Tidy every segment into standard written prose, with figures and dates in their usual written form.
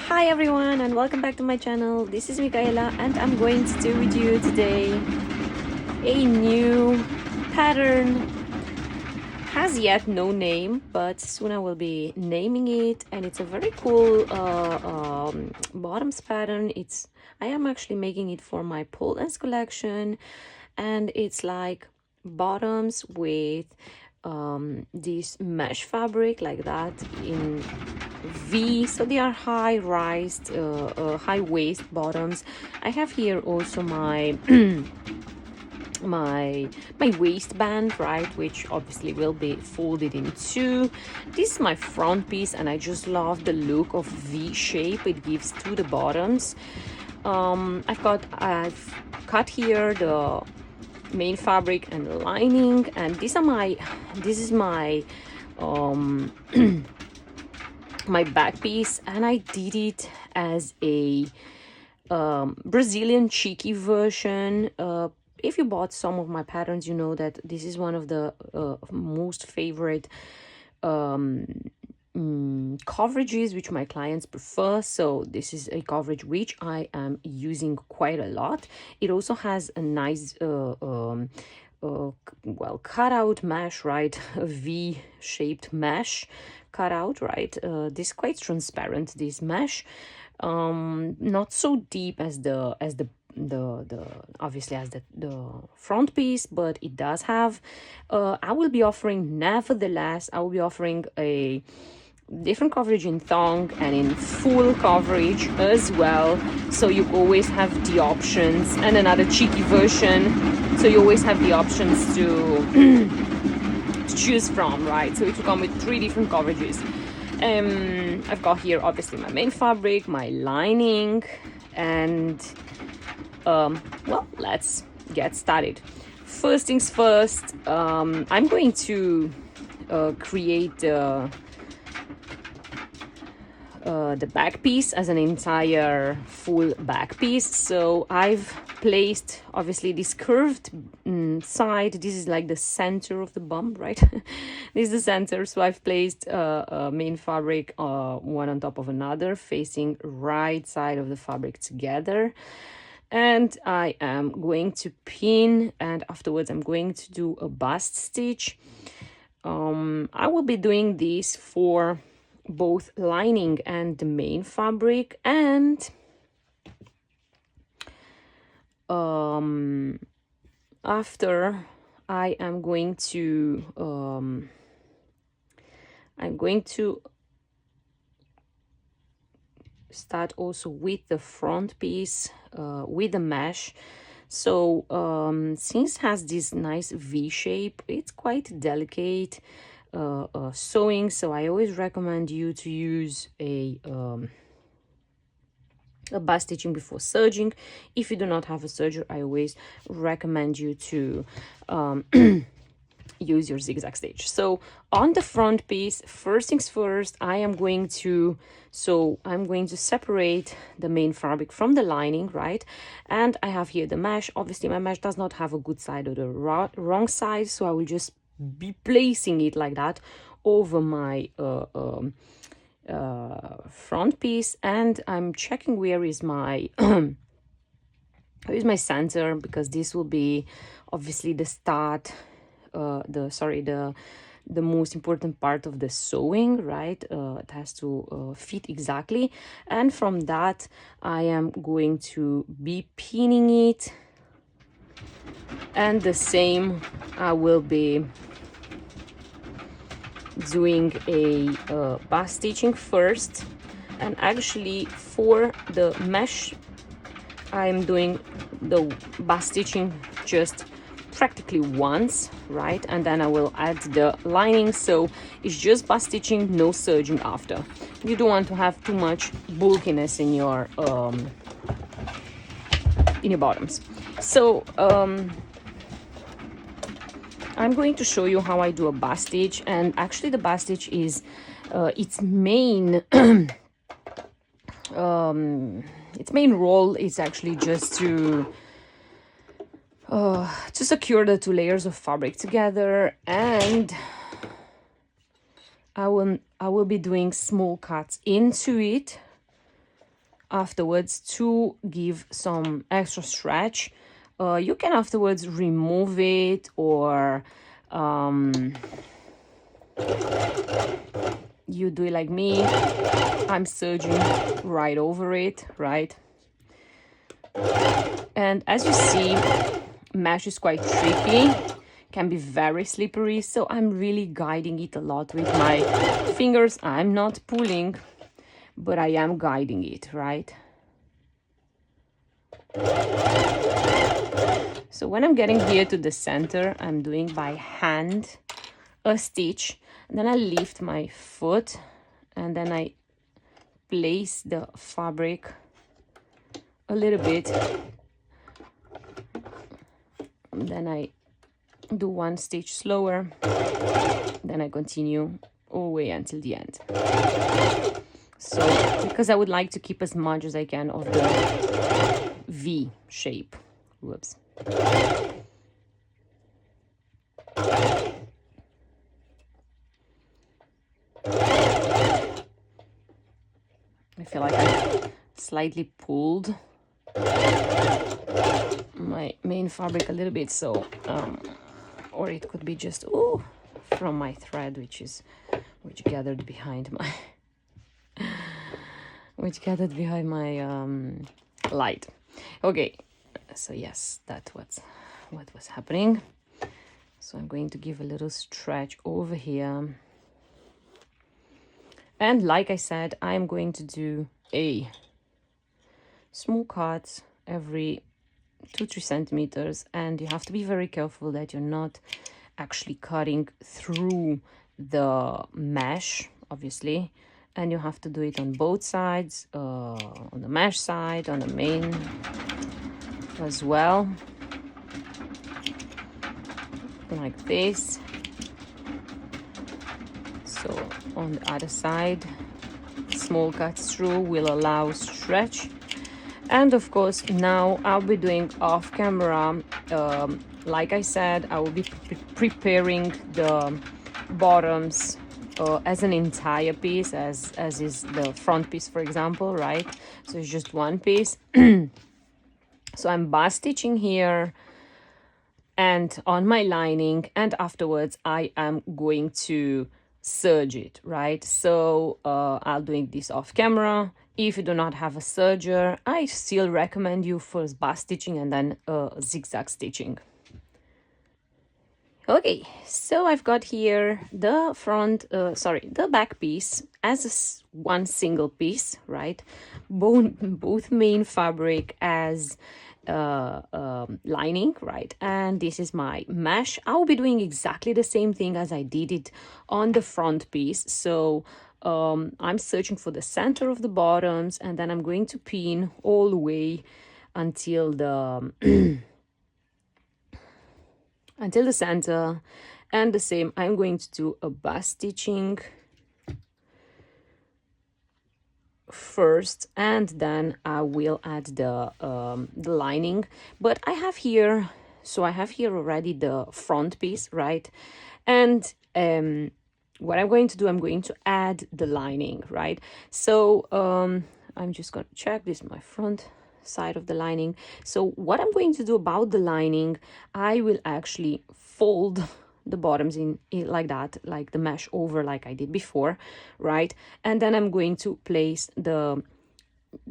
Hi everyone and welcome back to my channel. This is Michaela and I'm going to do with you today a new pattern. Has yet no name, but soon I will be naming it, and it's a very cool bottoms pattern. I am actually making it for my pole dance collection, and it's like bottoms with this mesh fabric like that in V, so they are high waist bottoms. I have here also my my waistband, right, which obviously will be folded in two. This is my front piece and I just love the look of V shape it gives to the bottoms. I've cut here the main fabric and the lining, and this is my my back piece, and I did it as a Brazilian cheeky version. If you bought some of my patterns, you know that this is one of the most favorite coverages which my clients prefer. So this is a coverage which I am using quite a lot. It also has a nice well, cutout mesh, right? A V-shaped mesh cutout, right? This quite transparent, this mesh, not so deep as the obviously as the front piece, but it does have I will be offering a different coverage in thong and in full coverage as well, so you always have the options, and another cheeky version, so you always have the options to choose from, right? So it will come with 3 different coverages. I've got here obviously my main fabric, my lining, and well, let's get started. First things first, I'm going to create the back piece as an entire full back piece. So I've placed obviously this curved side. This is like the center of the bum, right? This is the center. So I've placed main fabric one on top of another, facing right side of the fabric together. And I am going to pin, and afterwards I'm going to do a bust stitch. I will be doing this for both lining and the main fabric, and after I'm going to start also with the front piece with the mesh. So since it has this nice V shape, it's quite delicate sewing, so I always recommend you to use a bust stitching before serging. If you do not have a serger, I always recommend you to use your zigzag stitch. So on the front piece, first things first, I'm going to separate the main fabric from the lining, right? And I have here the mesh. Obviously my mesh does not have a good side or the wrong side, so I will just be placing it like that over my front piece, and I'm checking where is my where is my center, because this will be obviously the start, the most important part of the sewing, right? It has to fit exactly, and from that I am going to be pinning it, and the same I will be doing a bust stitching first. And actually for the mesh I'm doing the bust stitching just practically once, right? And then I will add the lining, so it's just bust stitching, no serging after. You don't want to have too much bulkiness in your bottoms. So I'm going to show you how I do a bust stitch, and actually the bust stitch is its main role is actually just to secure the 2 layers of fabric together, and I will be doing small cuts into it afterwards to give some extra stretch. You can afterwards remove it, or you do it like me. I'm serging right over it, right? And as you see, mesh is quite tricky, can be very slippery, so I'm really guiding it a lot with my fingers. I'm not pulling, but I am guiding it, right? So when I'm getting here to the center, I'm doing by hand a stitch, and then I lift my foot, and then I place the fabric a little bit, and then I do one stitch slower, then I continue all the way until the end. So because I would like to keep as much as I can of the V shape. Whoops. I feel like I slightly pulled my main fabric a little bit, so or it could be just from my thread, which gathered behind my light. Okay, so yes, that's what was happening. So I'm going to give a little stretch over here, and like I said, I'm going to do a small cut every 2-3 centimeters, and you have to be very careful that you're not actually cutting through the mesh, obviously, and you have to do it on both sides, on the mesh side, on the main as well, like this. So on the other side, small cuts through will allow stretch. And of course, now I'll be doing off camera, like I said, I will be preparing the bottoms as an entire piece, as is the front piece, for example, right? So it's just one piece. So I'm bust stitching here and on my lining, and afterwards I am going to serge it, right? So I'll doing this off camera. If you do not have a serger, I still recommend you first bust stitching and then zigzag stitching. Okay, so I've got here the the back piece as one single piece, right? Both main fabric as lining, right? And this is my mesh. I'll be doing exactly the same thing as I did it on the front piece. So I'm searching for the center of the bottoms, and then I'm going to pin all the way until the until the center. And the same, I'm going to do a bust stitching first, and then I will add the lining. But I have here, so I have here already the front piece, right? And what I'm going to do, I'm going to add the lining, right? So I'm just going to check this, my front side of the lining. So what I'm going to do about the lining, I will actually fold the bottoms in like that, like the mesh over, like I did before, right? And then I'm going to place the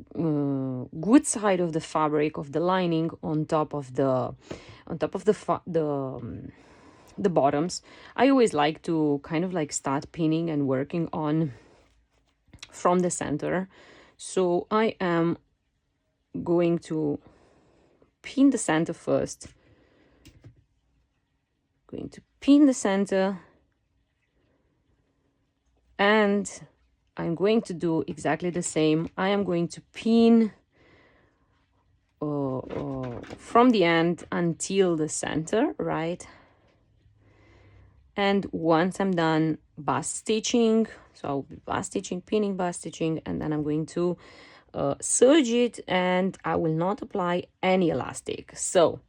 good side of the fabric of the lining on top of the bottoms. I always like to kind of like start pinning and working on from the center. So I am going to pin the center first, going to pin the center, and I'm going to do exactly the same. I am going to pin from the end until the center, right? And once I'm done bust stitching, so I'll be bust stitching, pinning, bust stitching, and then I'm going to serge it, and I will not apply any elastic. So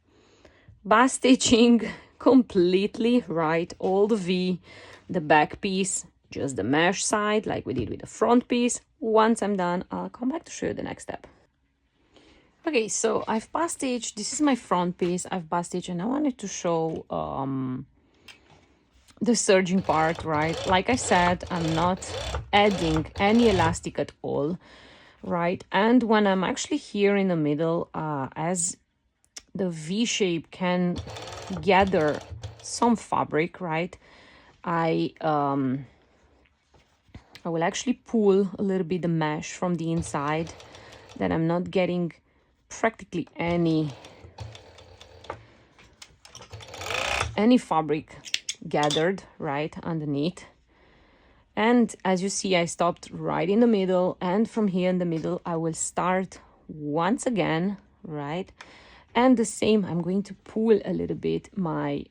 bust stitching completely, right? All the V, the back piece, just the mesh side like we did with the front piece, Once I'm done, I'll come back to show you the next step. Okay, so I've bust stitched. This is my front piece. I've bust stitched, and I wanted to show the serging part, right? Like I said, I'm not adding any elastic at all, right? And when I'm actually here in the middle, as the V shape can gather some fabric, right? I will actually pull a little bit the mesh from the inside, then I'm not getting practically any fabric gathered right underneath. And as you see, I stopped right in the middle, and from here in the middle I will start once again, right? And the same, I'm going to pull a little bit my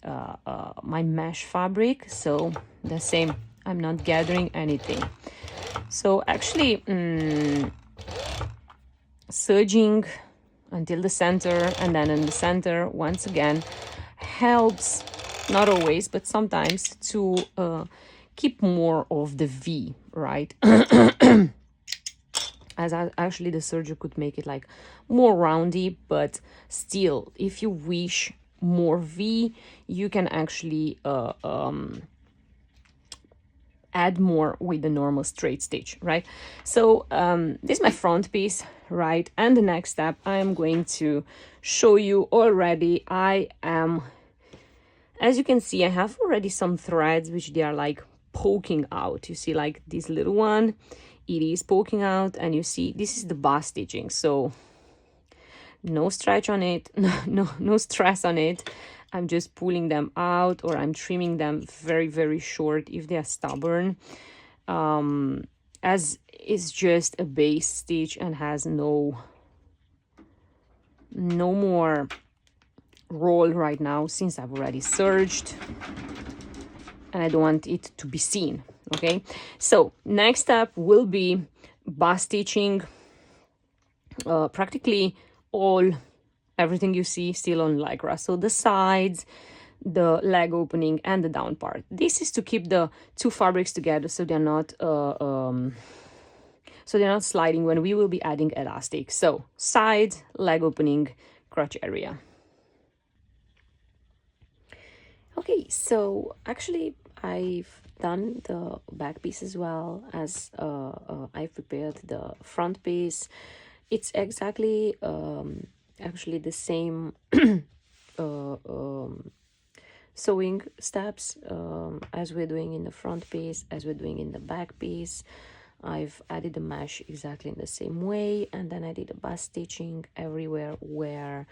my mesh fabric, so the same, I'm not gathering anything. So actually serging until the center, and then in the center once again, helps, not always but sometimes, to keep more of the V, right? As actually the serger could make it like more roundy, but still, if you wish more V, you can actually add more with the normal straight stitch, right? So this is my front piece, right? And the next step I am going to show you already. I am, as you can see, I have already some threads which they are like poking out. You see like this little one, it is poking out, and you see this is the bust stitching, so no stretch on it, no stress on it. I'm just pulling them out, or I'm trimming them very, very short if they are stubborn, as it's just a base stitch and has no more roll right now, since I've already serged and I don't want it to be seen. Okay, so next step will be bust stitching practically everything you see still on lycra, so the sides, the leg opening, and the down part. This is to keep the two fabrics together, so they're not sliding when we will be adding elastic. So sides, leg opening, crotch area. Okay, so actually I've done the back piece as well, as I've prepared the front piece. It's exactly actually the same sewing steps as we're doing in the front piece, as we're doing in the back piece. I've added the mesh exactly in the same way, and then I did a bust stitching everywhere where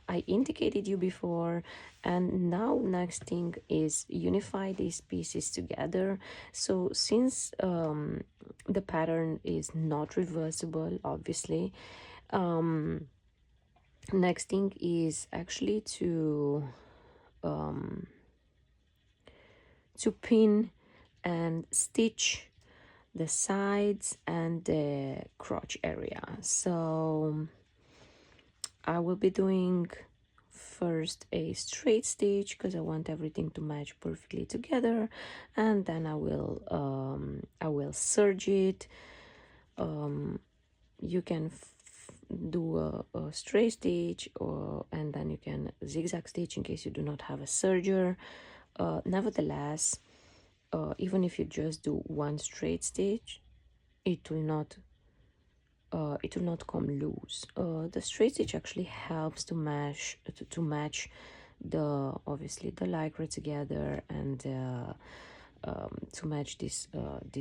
I indicated you before. And now next thing is unify these pieces together. So since the pattern is not reversible, obviously, next thing is actually to pin and stitch the sides and the crotch area. So I will be doing first a straight stitch because I want everything to match perfectly together, and then I will serge it. You can do a straight stitch, and then you can zigzag stitch in case you do not have a serger. Nevertheless, even if you just do one straight stitch, it will not come loose. The straight stitch actually helps to match the, obviously, the lycra together, and to match these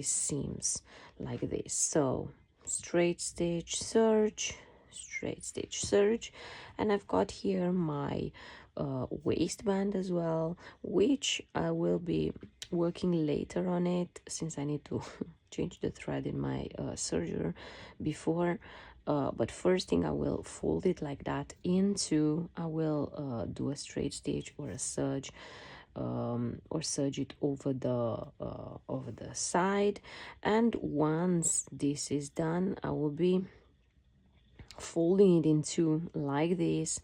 seams like this. So straight stitch, serge, straight stitch, serge. And I've got here my waistband as well, which I will be working later on it, since I need to change the thread in my serger before. But first thing, I will fold it like that into, I will do a straight stitch or a serge, or serge it over the side. And once this is done, I will be folding it in two like this,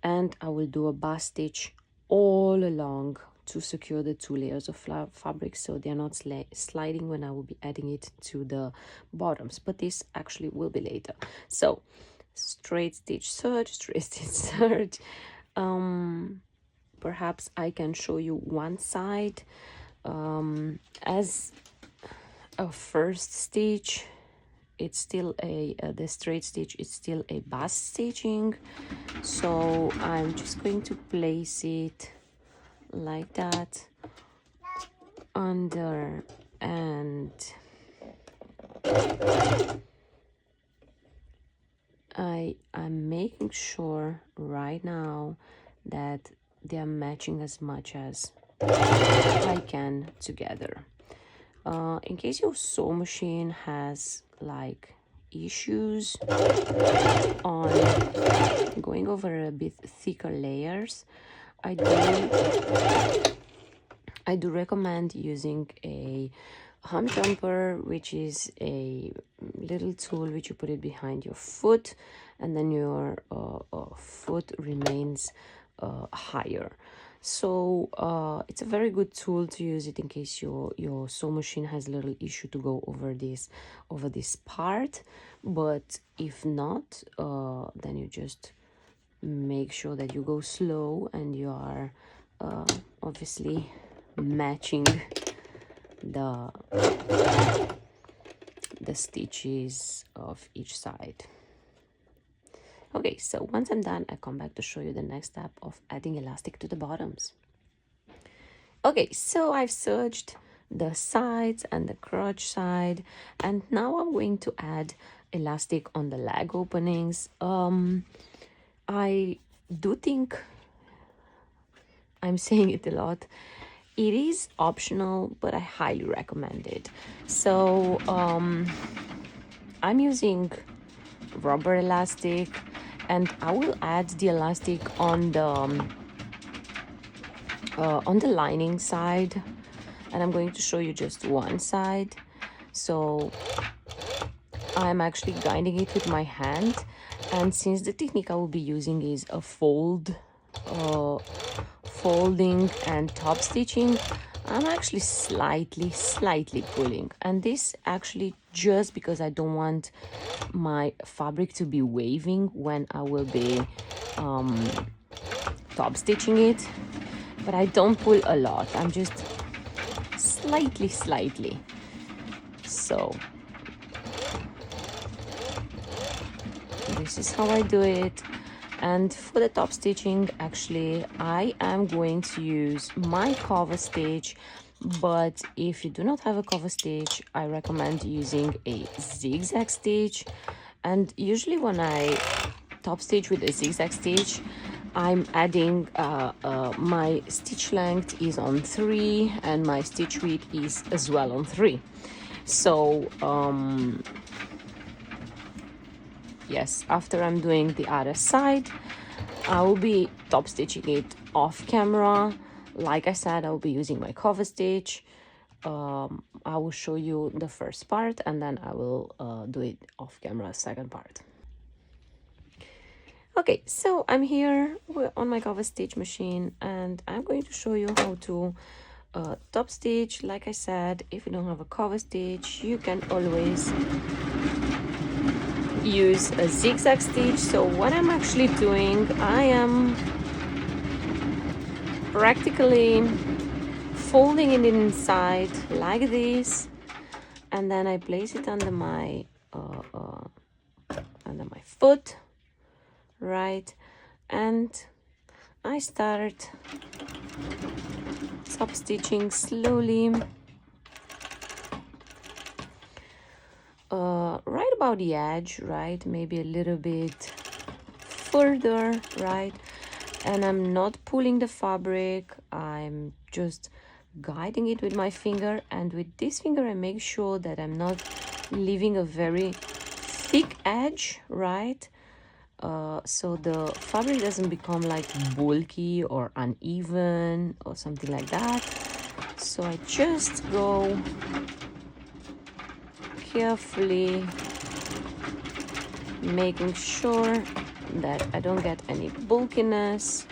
and I will do a bust stitch all along to secure the 2 layers of fabric so they're not sliding when I will be adding it to the bottoms, but this actually will be later. So straight stitch serge, straight stitch serge. Perhaps I can show you one side as a first stitch. It's still the straight stitch is still a bust stitching, so I'm just going to place it like that under, and I am making sure right now that they are matching as much as I can together. In case your sewing machine has like issues on going over a bit thicker layers, I do recommend using a hum jumper, which is a little tool which you put it behind your foot, and then your foot remains higher. So it's a very good tool to use it in case your sewing machine has a little issue to go over this part. But if not, then you just make sure that you go slow and you are obviously matching the stitches of each side. Okay, so once I'm done, I come back to show you the next step of adding elastic to the bottoms. Okay, so I've serged the sides and the crotch side, and now I'm going to add elastic on the leg openings. I do think, I'm saying it a lot, it is optional, but I highly recommend it. So I'm using rubber elastic, and I will add the elastic on the lining side, and I'm going to show you just one side. So I'm actually guiding it with my hand, and since the technique I will be using is a folding and top stitching, I'm actually slightly pulling, and this actually just because I don't want my fabric to be waving when I will be top stitching it. But I don't pull a lot, I'm just slightly. So this is how I do it. And for the top stitching, actually I am going to use my cover stitch, but if you do not have a cover stitch, I recommend using a zigzag stitch. And usually when I top stitch with a zigzag stitch, I'm adding my stitch length is on 3 and my stitch width is as well on 3. So yes, after I'm doing the other side, I will be top stitching it off camera. Like I said, I will be using my cover stitch. I will show you the first part, and then I will do it off camera, second part. Okay, so I'm here on my cover stitch machine, and I'm going to show you how to top stitch. Like I said, if you don't have a cover stitch, you can always use a zigzag stitch. So what I'm actually doing, I am practically folding it inside like this, and then I place it under my foot, right, and I start top stitching slowly right about the edge, right, maybe a little bit further, right, and I'm not pulling the fabric, I'm just guiding it with my finger, and with this finger I make sure that I'm not leaving a very thick edge, right, so the fabric doesn't become like bulky or uneven or something like that. So I just go carefully, making sure that I don't get any bulkiness.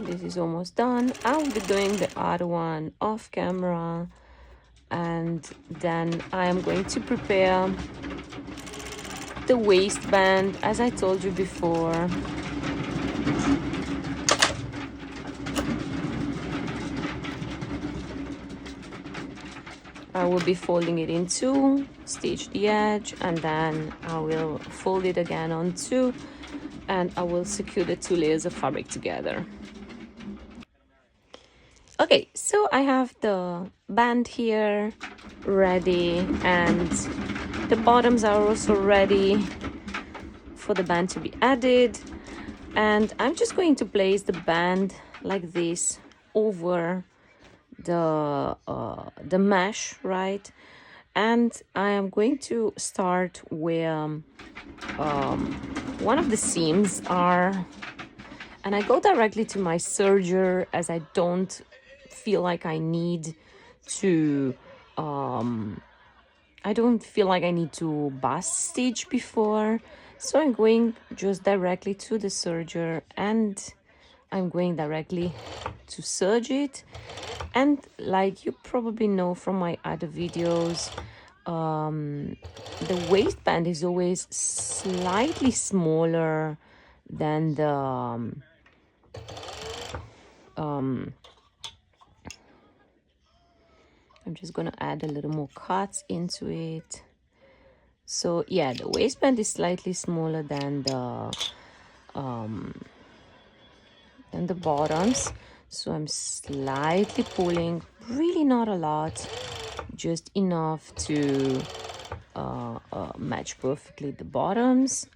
this is almost done. I'll be doing the other one off camera, and then I am going to prepare the waistband as I told you before. I will be folding it in two, stitch the edge, and then I will fold it again on two, and I will secure the two layers of fabric together. Okay, so I have the band here ready, and the bottoms are also ready for the band to be added. And I'm just going to place the band like this over the mesh, right? And I am going to start where one of the seams are, and I go directly to my serger as I don't feel like I need to I don't feel like I need to bust stitch before, so I'm going just directly to the serger, and I'm going directly to serge it. And like you probably know from my other videos, the waistband is always slightly smaller than the I'm just gonna add a little more cuts into it. So yeah, the waistband is slightly smaller than the bottoms, so I'm slightly pulling, really not a lot, just enough to match perfectly the bottoms.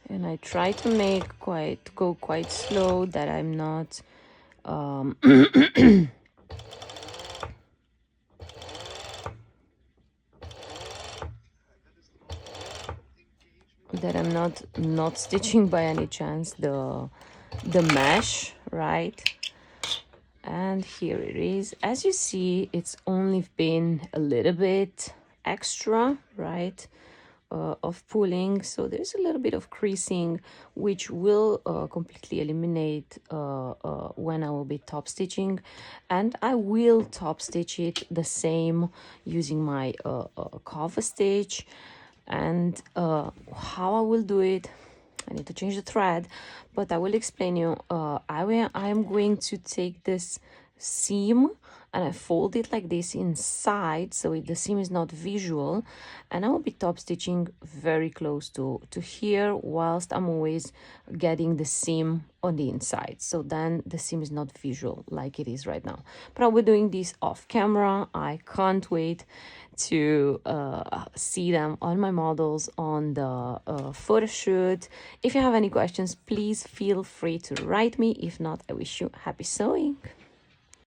And I try to go quite slow, that I'm not that I'm not stitching by any chance the mesh, right? And here it is. As you see, it's only been a little bit extra, right, of pulling, so there's a little bit of creasing, which will completely eliminate when I will be top stitching. And I will top stitch it the same using my cover stitch. And how I will do it, I need to change the thread, but I will explain you. I'm going to take this seam and I fold it like this inside, so the seam is not visual, and I will be top stitching very close to here, whilst I'm always getting the seam on the inside, so then the seam is not visual like it is right now. But I'll be doing this off camera. I can't wait to see them on my models on the photo shoot. If you have any questions, please feel free to write me. If not, I wish you happy sewing.